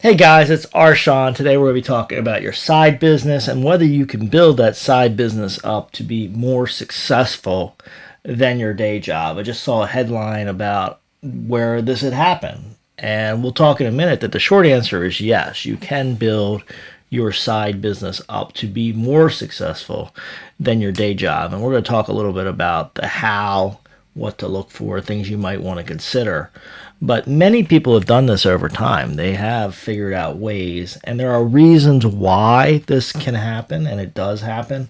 Hey guys, it's Shawn. Today we're going to be talking about your side business and whether you can build that side business up to be more successful than your day job. I just saw a headline about where this had happened, and we'll talk in a minute that the short answer is yes, you can build your side business up to be more successful than your day job. And we're going to talk a little bit about the how, what to look for, things you might want to consider. But many people have done this over time. They have figured out ways, and there are reasons why this can happen, and it does happen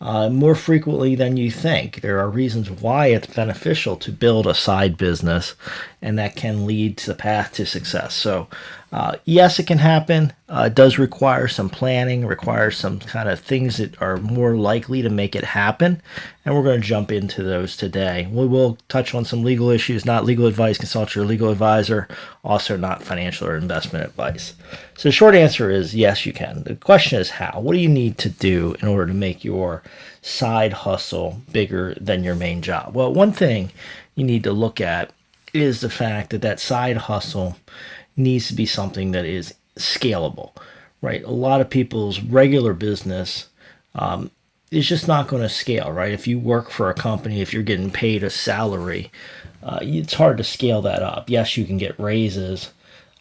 more frequently than you think. There are reasons why it's beneficial to build a side business, and that can lead to the path to success. So, yes, it can happen. It does require some planning, requires some kind of things that are more likely to make it happen, and we're going to jump into those today. We will touch on some legal issues, not legal advice, consult your legal advisor, also not financial or investment advice. So the short answer is yes, you can. The question is how. What do you need to do in order to make your side hustle bigger than your main job? Well, one thing you need to look at is the fact that that side hustle needs to be something that is scalable, right? A lot of people's regular business is just not going to scale, right? If you work for a company, if you're getting paid a salary, it's hard to scale that up. Yes, you can get raises.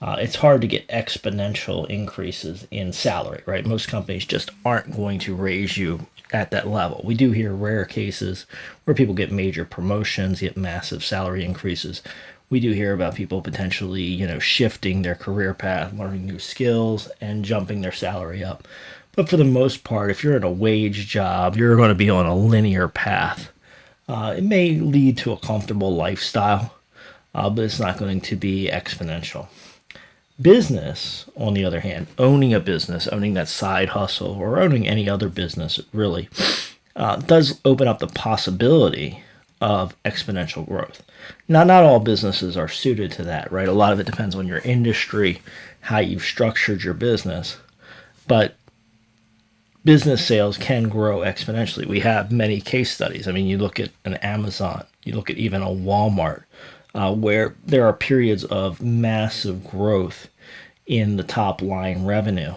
It's hard to get exponential increases in salary, right? Most companies just aren't going to raise you at that level. We do hear rare cases where people get major promotions, get massive salary increases. We do hear about people potentially, shifting their career path, learning new skills, and jumping their salary up. But for the most part, if you're in a wage job, you're going to be on a linear path. It may lead to a comfortable lifestyle, but it's not going to be exponential. Business, on the other hand, owning a business, owning that side hustle, or owning any other business really, does open up the possibility of exponential growth. Now, not all businesses are suited to that, right? A lot of it depends on your industry, how you've structured your business. But business sales can grow exponentially. We have many case studies. I mean, you look at an Amazon, you look at even a Walmart, where there are periods of massive growth in the top line revenue.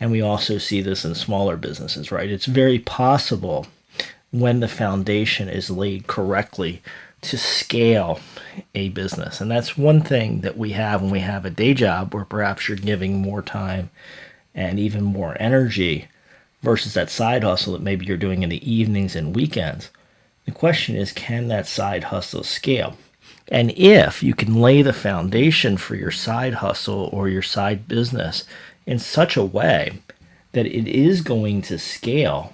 And we also see this in smaller businesses, right? It's very possible when the foundation is laid correctly to scale a business. And that's one thing that we have when we have a day job where perhaps you're giving more time and even more energy versus that side hustle that maybe you're doing in the evenings and weekends. The question is, can that side hustle scale? And if you can lay the foundation for your side hustle or your side business in such a way that it is going to scale,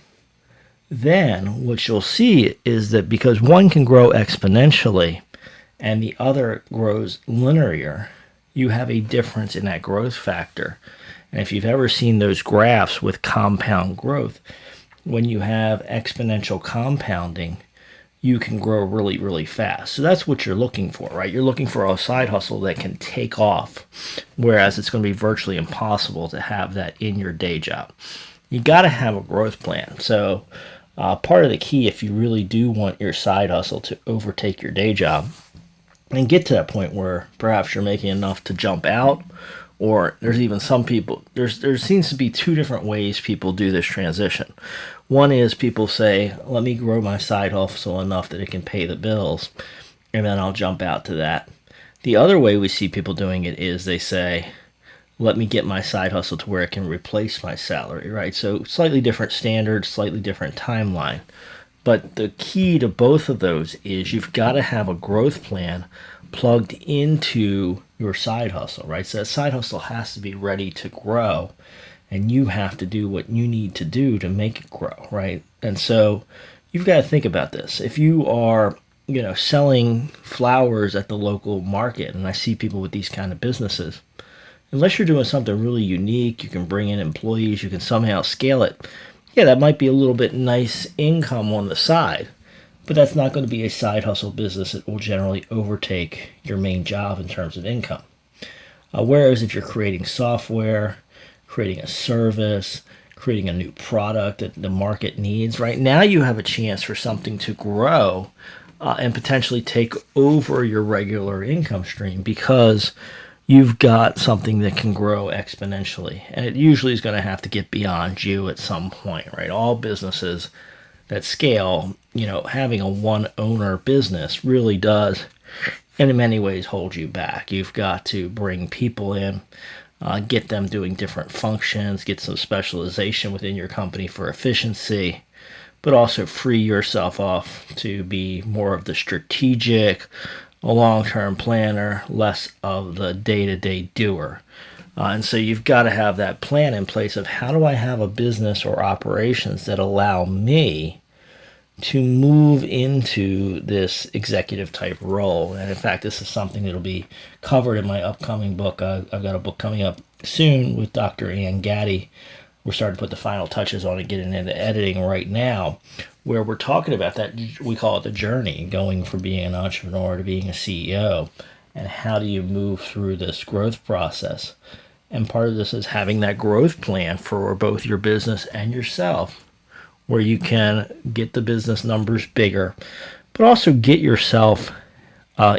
then what you'll see is that because one can grow exponentially and the other grows linear, you have a difference in that growth factor. And if you've ever seen those graphs with compound growth, when you have exponential compounding, you can grow really, really fast. So that's what you're looking for, right? You're looking for a side hustle that can take off, whereas it's going to be virtually impossible to have that in your day job. You got to have a growth plan. So part of the key, if you really do want your side hustle to overtake your day job and get to that point where perhaps you're making enough to jump out, or there's even some people, there seems to be two different ways people do this transition. One is people say, let me grow my side hustle enough that it can pay the bills, and then I'll jump out to that. The other way we see people doing it is they say, let me get my side hustle to where it can replace my salary, right? So slightly different standards, slightly different timeline. But the key to both of those is you've got to have a growth plan plugged into your side hustle, right? So that side hustle has to be ready to grow, and you have to do what you need to do to make it grow, right? And so you've got to think about this. If you are, selling flowers at the local market, and I see people with these kind of businesses, unless you're doing something really unique, you can bring in employees, you can somehow scale it. Yeah, that might be a little bit nice income on the side, but that's not going to be a side hustle business that will generally overtake your main job in terms of income. Whereas if you're creating software, creating a service, creating a new product that the market needs, right now you have a chance for something to grow and potentially take over your regular income stream because you've got something that can grow exponentially. And it usually is going to have to get beyond you at some point, right? All businesses that scale, having a one owner business really does, and in many ways, hold you back. You've got to bring people in, get them doing different functions, get some specialization within your company for efficiency, but also free yourself off to be more of the strategic, long-term planner, less of the day-to-day doer. And so you've got to have that plan in place of how do I have a business or operations that allow me to move into this executive type role. And in fact, this is something that'll be covered in my upcoming book. I've got a book coming up soon with Dr. Ann Gaddy. We're starting to put the final touches on it, getting into editing right now, where we're talking about that. We call it the journey, going from being an entrepreneur to being a CEO, and how do you move through this growth process. And part of this is having that growth plan for both your business and yourself, where you can get the business numbers bigger, but also get yourself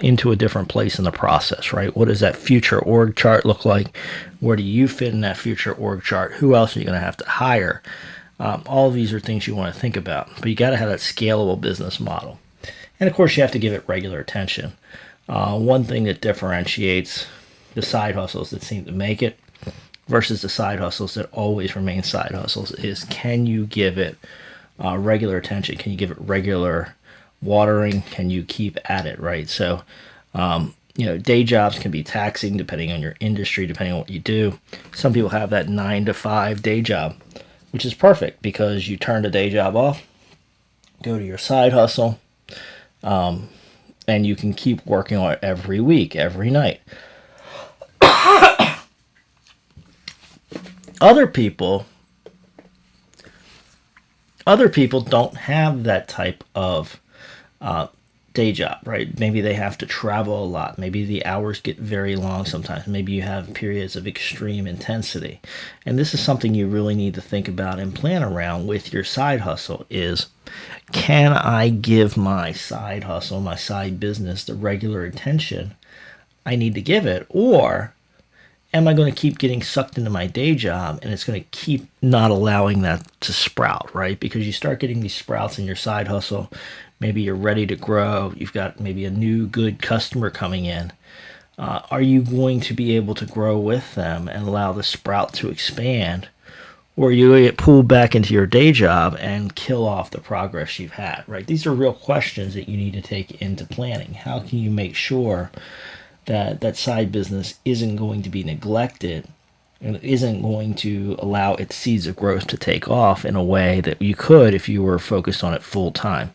into a different place in the process, right? What does that future org chart look like? Where do you fit in that future org chart? Who else are you going to have to hire? All of these are things you want to think about, but you got to have that scalable business model. And of course, you have to give it regular attention. One thing that differentiates the side hustles that seem to make it versus the side hustles that always remain side hustles is, can you give it regular attention? Can you give it regular watering? Can you keep at it, right? So, day jobs can be taxing depending on your industry, depending on what you do. Some people have that 9 to 5 day job, which is perfect because you turn the day job off, go to your side hustle, and you can keep working on it every week, every night. Other people don't have that type of day job, right? Maybe they have to travel a lot. Maybe the hours get very long sometimes. Maybe you have periods of extreme intensity. And this is something you really need to think about and plan around with your side hustle is, can I give my side hustle, my side business, the regular attention I need to give it? Or am I going to keep getting sucked into my day job and it's going to keep not allowing that to sprout, right? Because you start getting these sprouts in your side hustle. Maybe you're ready to grow. You've got maybe a new good customer coming in. Are you going to be able to grow with them and allow the sprout to expand? Or you get pulled back into your day job and kill off the progress you've had, right? These are real questions that you need to take into planning. How can you make sure that that side business isn't going to be neglected and isn't going to allow its seeds of growth to take off in a way that you could if you were focused on it full time?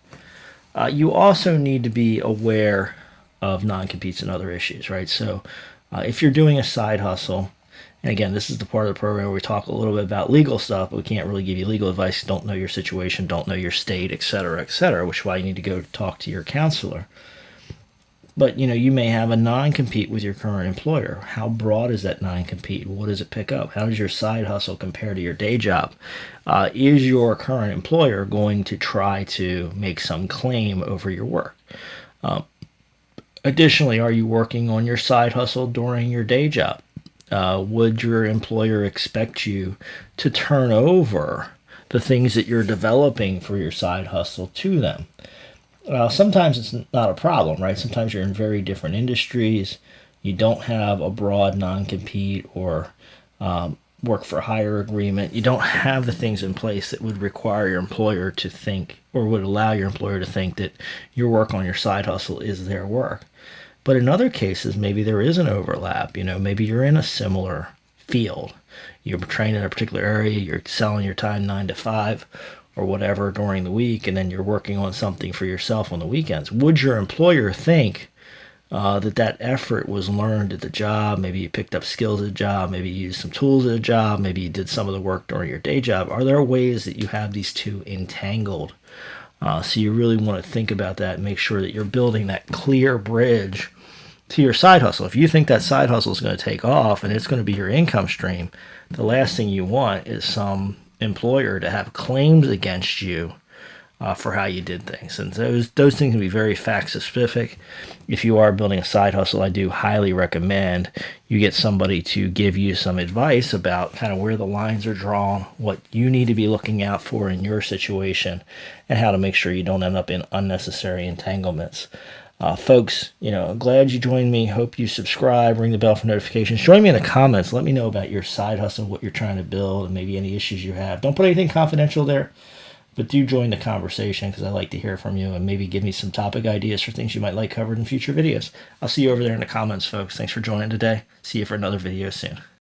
You also need to be aware of non-competes and other issues, right? So if you're doing a side hustle, and again, this is the part of the program where we talk a little bit about legal stuff, but we can't really give you legal advice. Don't know your situation, don't know your state, et cetera, which is why you need to go talk to your counselor. But, you may have a non-compete with your current employer. How broad is that non-compete? What does it pick up? How does your side hustle compare to your day job? Is your current employer going to try to make some claim over your work? Additionally, are you working on your side hustle during your day job? Would your employer expect you to turn over the things that you're developing for your side hustle to them? Sometimes it's not a problem, right? Sometimes you're in very different industries. You don't have a broad non-compete or work for hire agreement. You don't have the things in place that would require your employer to think, or would allow your employer to think, that your work on your side hustle is their work. But in other cases, maybe there is an overlap. Maybe you're in a similar field. You're trained in a particular area. You're selling your time 9 to 5 or whatever during the week, and then you're working on something for yourself on the weekends. Would your employer think that effort was learned at the job? Maybe you picked up skills at the job. Maybe you used some tools at the job. Maybe you did some of the work during your day job. Are there ways that you have these two entangled? So you really want to think about that and make sure that you're building that clear bridge to your side hustle. If you think that side hustle is going to take off and it's going to be your income stream, the last thing you want is some employer to have claims against you for how you did things. And those things can be very fact specific. If you are building a side hustle, I do highly recommend you get somebody to give you some advice about kind of where the lines are drawn, what you need to be looking out for in your situation, and how to make sure you don't end up in unnecessary entanglements. Folks, glad you joined me. Hope you subscribe, ring the bell for notifications. Join me in the comments. Let me know about your side hustle, what you're trying to build, and maybe any issues you have. Don't put anything confidential there, but do join the conversation because I like to hear from you, and maybe give me some topic ideas for things you might like covered in future videos. I'll see you over there in the comments, folks. Thanks for joining today. See you for another video soon.